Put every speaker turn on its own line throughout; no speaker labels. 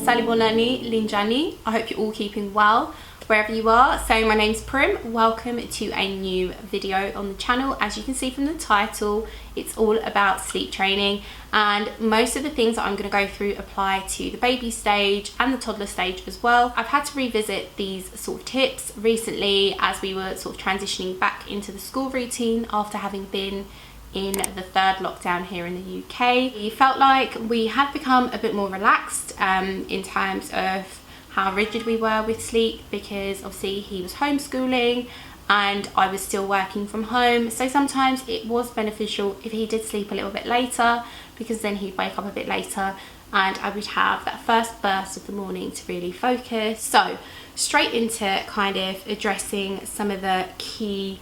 Salibonani Linjani. I hope you're all keeping well wherever you are. So my name's Prim. Welcome to a new video on the channel. As you can see from the title, it's all about sleep training, and most of the things that I'm going to go through apply to the baby stage and the toddler stage as well. I've had to revisit these sort of tips recently as we were sort of transitioning back into the school routine after having been in the third lockdown here in the UK. We felt like we had become a bit more relaxed in terms of how rigid we were with sleep, because obviously he was homeschooling and I was still working from home, so sometimes it was beneficial if he did sleep a little bit later, because then he'd wake up a bit later and I would have that first burst of the morning to really focus. So straight into kind of addressing some of the key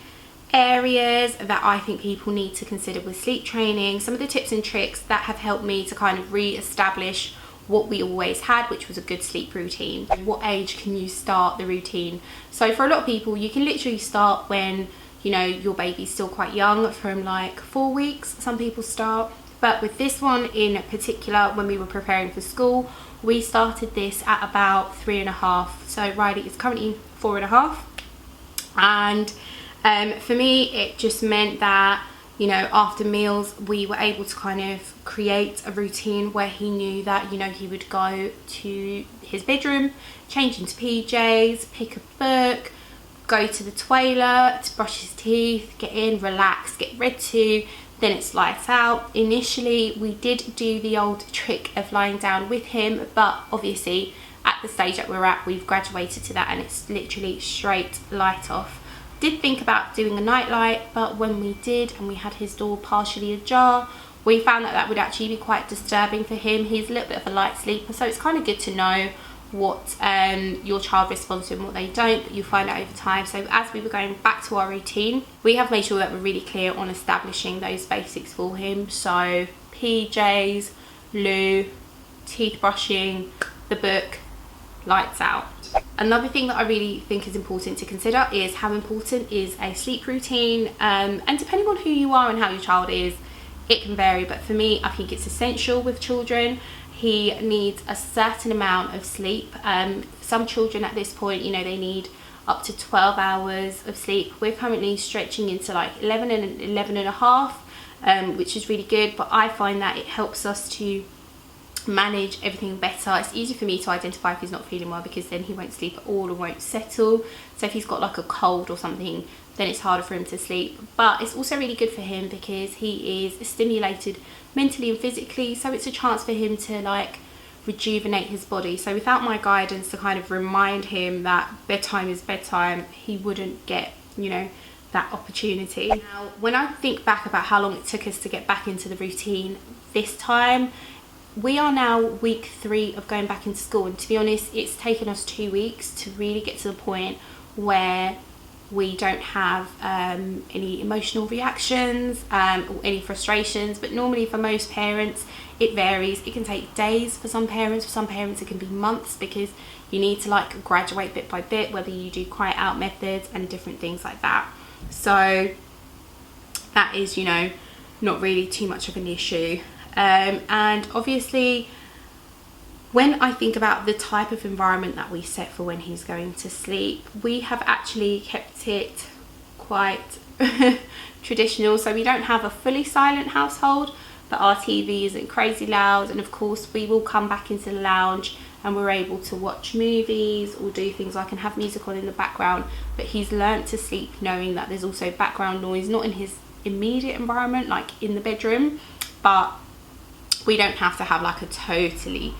areas that I think people need to consider with sleep training, some of the tips and tricks that have helped me to kind of re-establish what we always had, which was a good sleep routine. What age can you start the routine? So for a lot of people, you can literally start when, you know, your baby's still quite young, from like 4 weeks, some people start. But with this one in particular, when we were preparing for school, we started this at about 3.5. So Riley is currently 4.5, and for me it just meant that, you know, after meals we were able to kind of create a routine where he knew that, you know, he would go to his bedroom, change into PJs, pick a book, go to the toilet, brush his teeth, get in, relax, get read to, then it's lights out. Initially we did do the old trick of lying down with him, but obviously at the stage that we're at, we've graduated to that and it's literally straight light off. Did think about doing a night light, but when we did and we had his door partially ajar, we found that that would actually be quite disturbing for him. He's a little bit of a light sleeper, so it's kind of good to know what your child responds to and what they don't, but you'll find out over time. So as we were going back to our routine, we have made sure that we're really clear on establishing those basics for him. So PJs, loo, teeth brushing, the book, lights out. Another thing that I really think is important to consider is how important is a sleep routine, and depending on who you are and how your child is, it can vary, but for me I think it's essential with children. He needs a certain amount of sleep. Some children at this point, you know, they need up to 12 hours of sleep. We're currently stretching into like 11 and 11.5, which is really good, but I find that it helps us to manage everything better. It's easy for me to identify if he's not feeling well, because then he won't sleep at all or won't settle. So if he's got like a cold or something, then it's harder for him to sleep. But it's also really good for him because he is stimulated mentally and physically, so it's a chance for him to like rejuvenate his body. So without my guidance to kind of remind him that bedtime is bedtime, he wouldn't get, you know, that opportunity. Now when I think back about how long it took us to get back into the routine this time, we are now week 3 of going back into school, and to be honest, it's taken us 2 weeks to really get to the point where we don't have any emotional reactions or any frustrations. But normally for most parents it varies. It can take days for some parents it can be months, because you need to like graduate bit by bit, whether you do cry out methods and different things like that. So that is, you know, not really too much of an issue. And obviously when I think about the type of environment that we set for when he's going to sleep, we have actually kept it quite traditional. So we don't have a fully silent household, but our TV isn't crazy loud, and of course we will come back into the lounge and we're able to watch movies or do things like, and have music on in the background. But he's learnt to sleep knowing that there's also background noise, not in his immediate environment like in the bedroom, but we don't have to have like a totally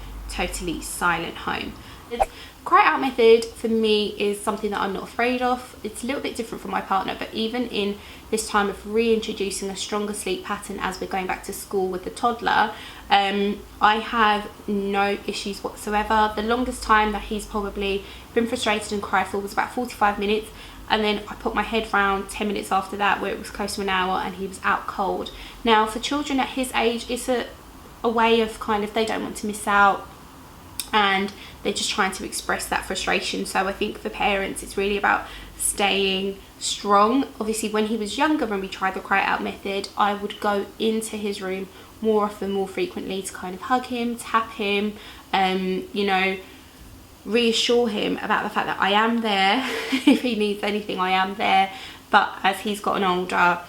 silent home. The cry out method for me is something that I'm not afraid of. It's a little bit different from my partner, but even in this time of reintroducing a stronger sleep pattern as we're going back to school with the toddler, I have no issues whatsoever. The longest time that he's probably been frustrated and cried for was about 45 minutes, and then I put my head round 10 minutes after that, where it was close to an hour, and he was out cold. Now for children at his age, it's a way of kind of, they don't want to miss out and they're just trying to express that frustration. So I think for parents it's really about staying strong. Obviously when he was younger, when we tried the cry it out method, I would go into his room more often, more frequently, to kind of hug him, tap him, you know, reassure him about the fact that I am there. If he needs anything, I am there. But as he's gotten older,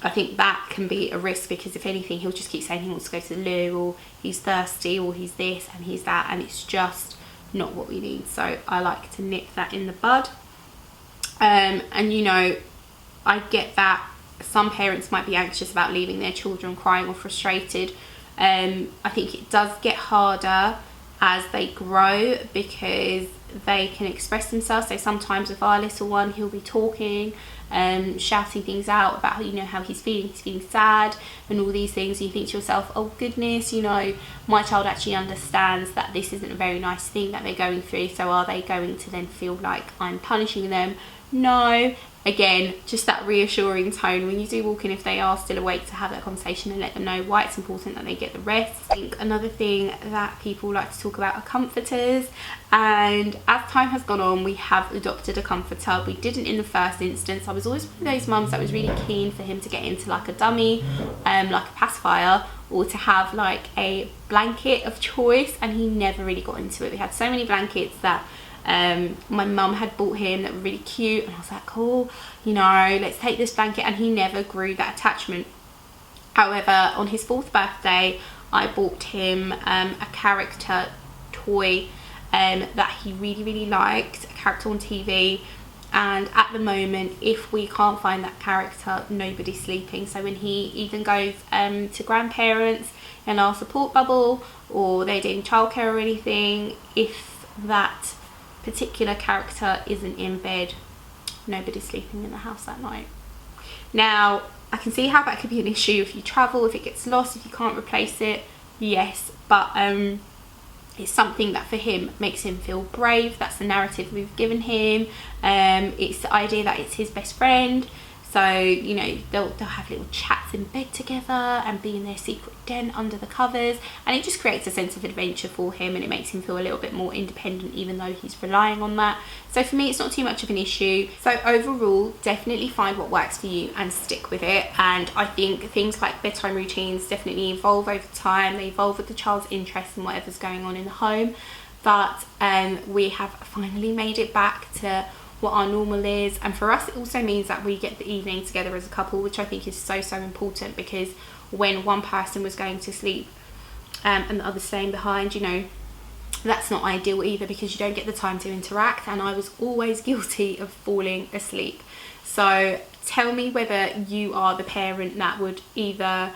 I think that can be a risk, because if anything, he'll just keep saying he wants to go to the loo, or he's thirsty, or he's this and he's that, and it's just not what we need. So I like to nip that in the bud. And you know, I get that some parents might be anxious about leaving their children crying or frustrated. I think it does get harder as they grow, because they can express themselves. So sometimes with our little one, he'll be talking, shouting things out about, you know, how he's feeling sad and all these things. You think to yourself, oh goodness, you know, my child actually understands that this isn't a very nice thing that they're going through, so are they going to then feel like I'm punishing them? No. Again, just that reassuring tone when you do walk in, if they are still awake, to have that conversation and let them know why it's important that they get the rest. I think another thing that people like to talk about are comforters, and as time has gone on, we have adopted a comforter. We didn't in the first instance. I was always one of those mums that was really keen for him to get into like a dummy, like a pacifier, or to have like a blanket of choice, and he never really got into it. We had so many blankets that my mum had bought him that were really cute, and I was like, cool, you know, let's take this blanket, and he never grew that attachment. However, on his 4th birthday, I bought him a character toy that he really liked, a character on TV. And at the moment, if we can't find that character, nobody's sleeping. So when he even goes to grandparents in our support bubble, or they're doing childcare or anything, if that particular character isn't in bed, nobody's sleeping in the house that night. Now, I can see how that could be an issue if you travel, if it gets lost, if you can't replace it, yes, but it's something that for him makes him feel brave. That's the narrative we've given him. It's the idea that it's his best friend. So, you know, they'll have little chats in bed together and be in their secret den under the covers, and it just creates a sense of adventure for him, and it makes him feel a little bit more independent, even though he's relying on that. So for me, it's not too much of an issue. So overall, definitely find what works for you and stick with it. And I think things like bedtime routines definitely evolve over time. They evolve with the child's interests and whatever's going on in the home. But we have finally made it back to what our normal is, and for us it also means that we get the evening together as a couple, which I think is so important, because when one person was going to sleep and the other staying behind, you know, that's not ideal either, because you don't get the time to interact, and I was always guilty of falling asleep. So tell me whether you are the parent that would either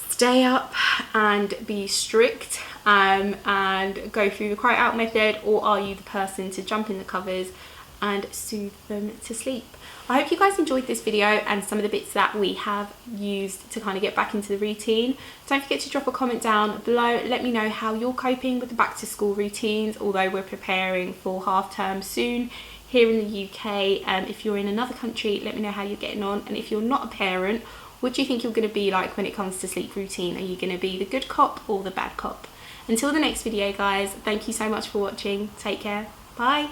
stay up and be strict and go through the cry out method, or are you the person to jump in the covers and soothe them to sleep. I hope you guys enjoyed this video and some of the bits that we have used to kind of get back into the routine. Don't forget to drop a comment down below. Let me know how you're coping with the back to school routines, although we're preparing for half term soon here in the UK. If you're in another country, let me know how you're getting on. And if you're not a parent, what do you think you're going to be like when it comes to sleep routine? Are you going to be the good cop or the bad cop? Until the next video, guys, thank you so much for watching. Take care. Bye.